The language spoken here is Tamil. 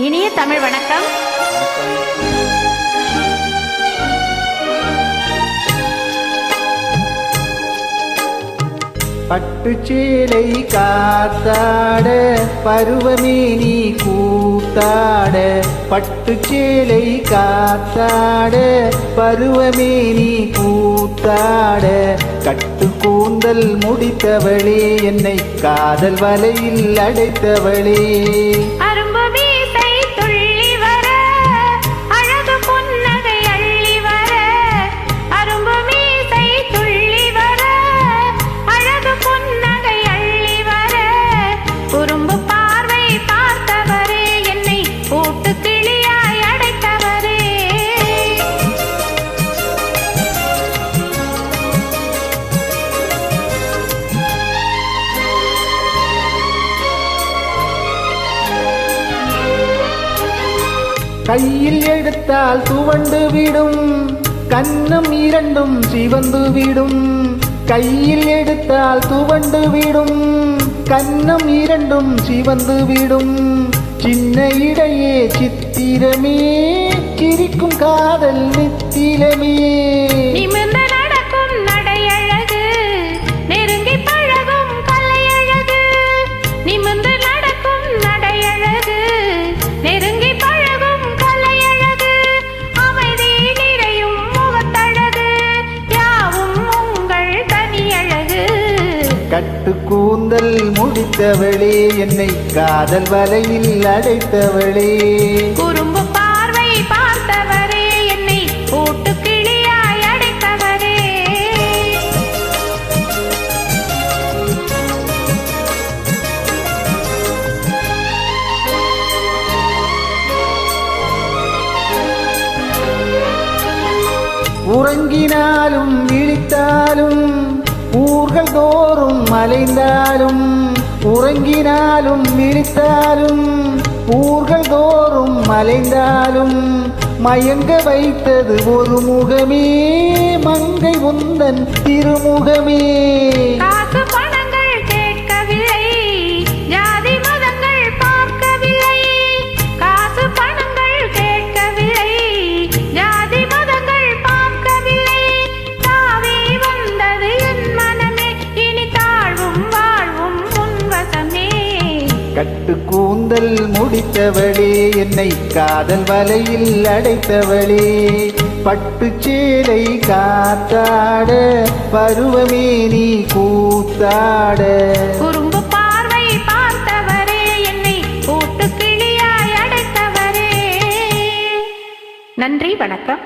இனிய தமிழ் வணக்கம். பட்டுச்சேலை காத்தாட பருவமே நீ கூத்தாட, பட்டுச்சேலை காத்தாட பருவமே நீ கூத்தாட, கட்டு கூந்தல் முடித்தவளே என்னை காதல் வலையில் அடைத்தவளே. கையில் எடுத்தால் துவண்டு விடும், கன்னம் இரண்டும் சிவந்து விடும். கையில் எடுத்தால் துவண்டு விடும், கன்னம் இரண்டும் சிவந்து விடும். சின்ன இடையே சித்திரமே சிரிக்கும் காதல் நித்திலமே. கட்டு கூந்தல் முடித்தவளே என்னை காதல் வலையில் அடைத்தவளே. குறும்பு பார்வை பார்த்தவரே என்னை கூட்டு கிளியாய் அடைத்தவரே. உறங்கினாலும் விழித்தாலும் ஊர்கள் தோறும் அலைந்தாலும், உறங்கினாலும் விழித்தாலும் ஊர்கள் தோறும் அலைந்தாலும், மயங்க வைத்தது ஒரு முகமே மங்கை உந்தன் திருமுகமே. கட்டு கூந்தல் முடித்தவளே என்னை காதல் வலையில் அடைத்தவளே. பட்டுச்சேலை காத்தாட பருவமே நீ கூத்தாட, குறும்பு பார்வை பார்த்தவரே என்னை கூட்டு கிளியாய் அடைத்தவரே. நன்றி, வணக்கம்.